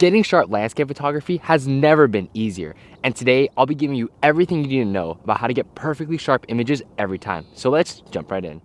Getting sharp landscape photography has never been easier, and today I'll be giving you everything you need to know about how to get perfectly sharp images every time. So let's jump right in.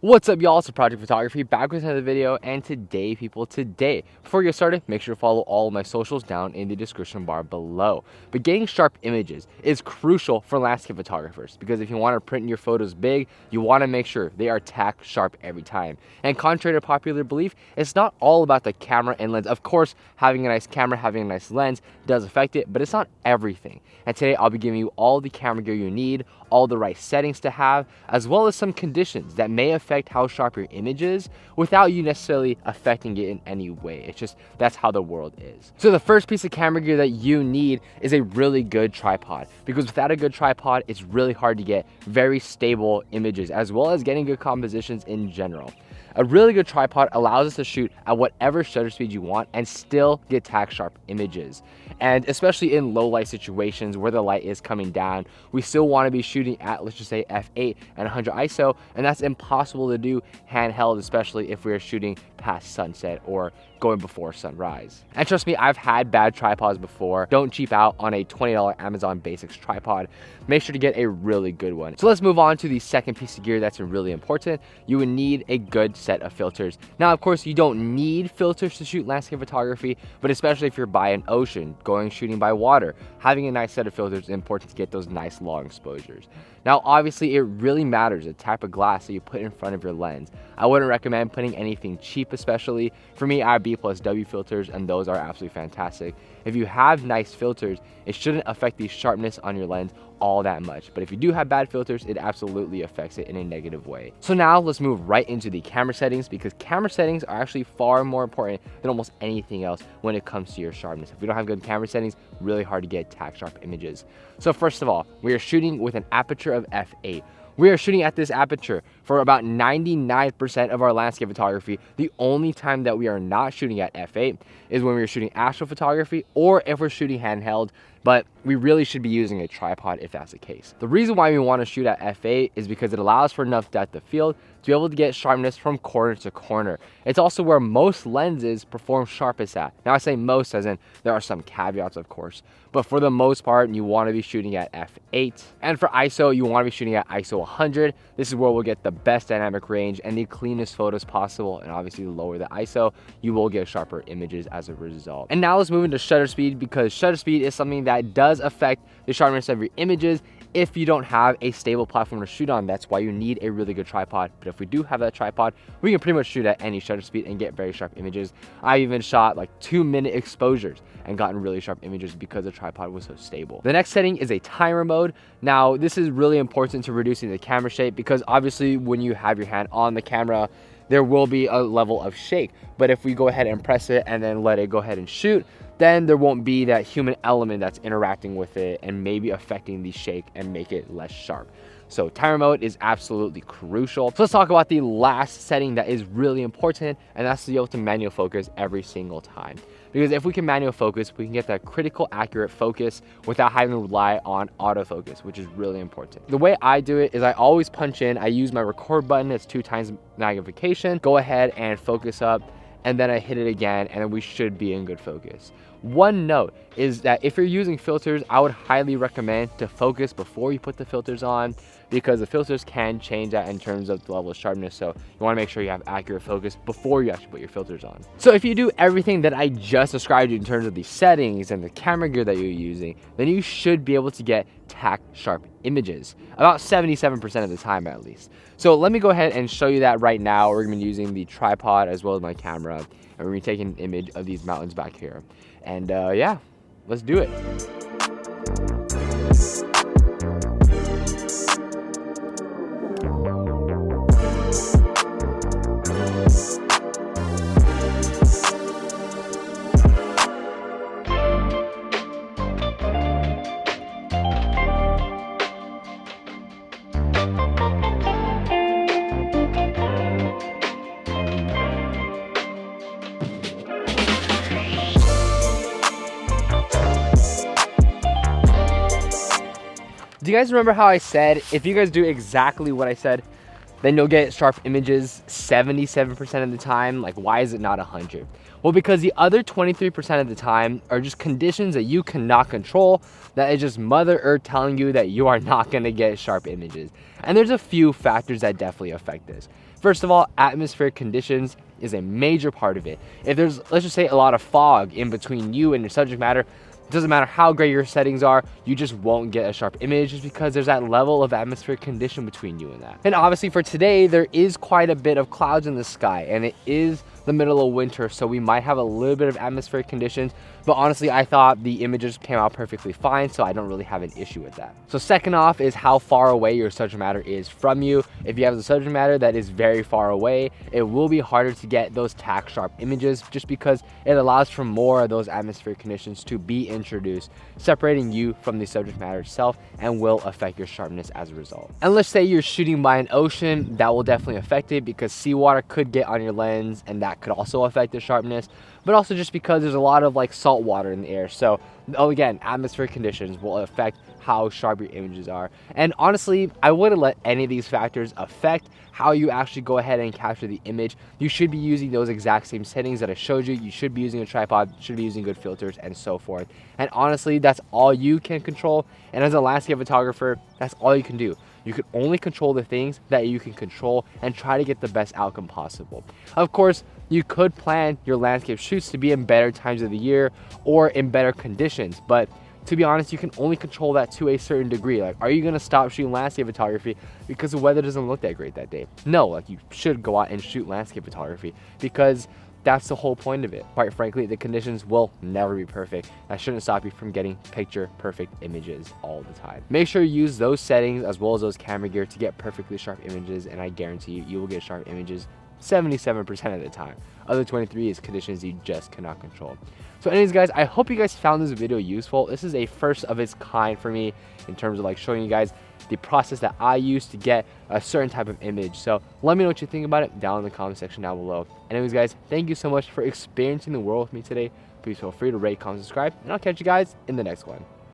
What's up, y'all? It's Project Photography back with another video, and today before we get started, make sure to follow all of my socials down in the description bar below. But getting sharp images is crucial for landscape photographers because if you want to print your photos big, you want to make sure they are tack sharp every time. And contrary to popular belief, it's not all about the camera and lens. Of course, having a nice camera, having a nice lens does affect it, but it's not everything. And today I'll be giving you all the camera gear you need, all the right settings to have, as well as some conditions that may affect how sharp your image is without you necessarily affecting it in any way. It's just, that's how the world is. So the first piece of camera gear that you need is a really good tripod, because without a good tripod, it's really hard to get very stable images as well as getting good compositions in general. A really good tripod allows us to shoot at whatever shutter speed you want and still get tack sharp images. And especially in low light situations where the light is coming down, we still want to be shooting at, let's just say, f8 and 100 ISO, and that's impossible to do handheld, especially if we're shooting past sunset or going before sunrise. And trust me, I've had bad tripods before. Don't cheap out on a $20 Amazon Basics tripod. Make sure to get a really good one. So let's move on to the second piece of gear that's really important. You would need a good set of filters. Now, of course, you don't need filters to shoot landscape photography, but especially if you're by an ocean, shooting by water, having a nice set of filters is important to get those nice long exposures. Now, obviously, it really matters the type of glass that you put in front of your lens. I wouldn't recommend putting anything cheap, especially. For me, I have B+W filters, and those are absolutely fantastic. If you have nice filters, it shouldn't affect the sharpness on your lens all that much. But if you do have bad filters, it absolutely affects it in a negative way. So now let's move right into the camera settings, because camera settings are actually far more important than almost anything else when it comes to your sharpness. If you don't have good camera settings, really hard to get tack sharp images. So first of all, we are shooting with an aperture of f8. We are shooting at this aperture for about 99% of our landscape photography. The only time that we are not shooting at f8 is when we're shooting astrophotography or if we're shooting handheld, but we really should be using a tripod if that's the case. The reason why we want to shoot at f8 is because it allows for enough depth of field to be able to get sharpness from corner to corner. It's also where most lenses perform sharpest at. Now I say most as in there are some caveats, of course, but for the most part, you want to be shooting at f8. And for ISO, you want to be shooting at ISO 100. This is where we'll get the best dynamic range and the cleanest photos possible. And obviously, the lower the ISO, you will get sharper images as a result. And now let's move into shutter speed, because shutter speed is something that does affect the sharpness of your images if you don't have a stable platform to shoot on. That's why you need a really good tripod. But if we do have that tripod, we can pretty much shoot at any shutter speed and get very sharp images. I even shot like 2-minute exposures and gotten really sharp images because the tripod was so stable. The next setting is a timer mode. Now, this is really important to reducing the camera shake, because obviously when you have your hand on the camera, there will be a level of shake. But if we go ahead and press it and then let it go ahead and shoot, then there won't be that human element that's interacting with it and maybe affecting the shake and make it less sharp. So timer mode is absolutely crucial. So let's talk about the last setting that is really important, and that's to be able to manual focus every single time. Because if we can manual focus, we can get that critical accurate focus without having to rely on autofocus, which is really important. The way I do it is I always punch in, I use my record button, it's 2x magnification, go ahead and focus up, and then I hit it again, and then we should be in good focus. One note is that if you're using filters, I would highly recommend to focus before you put the filters on, because the filters can change that in terms of the level of sharpness. So you want to make sure you have accurate focus before you actually put your filters on. So if you do everything that I just described in terms of the settings and the camera gear that you're using, then you should be able to get tack sharp images about 77% of the time at least. So let me go ahead and show you that right now. We're going to be using the tripod as well as my camera, and we're going to be taking an image of these mountains back here. And yeah, let's do it. Do you guys remember how I said if you guys do exactly what I said, then you'll get sharp images 77% of the time? Like, why is it not 100? Well, because the other 23% of the time are just conditions that you cannot control, that is just Mother Earth telling you that you are not gonna get sharp images. And there's a few factors that definitely affect this. First of all, atmospheric conditions is a major part of it. If there's, let's just say, a lot of fog in between you and your subject matter, it doesn't matter how great your settings are, you just won't get a sharp image just because there's that level of atmospheric condition between you and that. And obviously for today, there is quite a bit of clouds in the sky, and it is the middle of winter, so we might have a little bit of atmospheric conditions, but honestly I thought the images came out perfectly fine, so I don't really have an issue with that. So second off is how far away your subject matter is from you. If you have the subject matter that is very far away, it will be harder to get those tack sharp images just because it allows for more of those atmospheric conditions to be introduced, separating you from the subject matter itself, and will affect your sharpness as a result. And let's say you're shooting by an ocean, that will definitely affect it because seawater could get on your lens and that could also affect the sharpness, but also just because there's a lot of like salt water in the air. So again, atmospheric conditions will affect how sharp your images are. And honestly, I wouldn't let any of these factors affect how you actually go ahead and capture the image. You should be using those exact same settings that I showed you. You should be using a tripod, you should be using good filters, and so forth. And honestly, that's all you can control. And as a landscape photographer, that's all you can do. You can only control the things that you can control and try to get the best outcome possible. Of course, you could plan your landscape shoots to be in better times of the year or in better conditions, but to be honest, you can only control that to a certain degree. Like, are you gonna stop shooting landscape photography because the weather doesn't look that great that day? No, like you should go out and shoot landscape photography because that's the whole point of it. Quite frankly, the conditions will never be perfect. That shouldn't stop you from getting picture perfect images all the time. Make sure you use those settings as well as those camera gear to get perfectly sharp images, and I guarantee you, you will get sharp images 77% of the time. Other 23 is conditions you just cannot control. So anyways guys, I hope you guys found this video useful. This is a first of its kind for me in terms of like showing you guys the process that I use to get a certain type of image. So let me know what you think about it down in the comment section down below. Anyways guys, thank you so much for experiencing the world with me today. Please feel free to rate, comment, subscribe, and I'll catch you guys in the next one.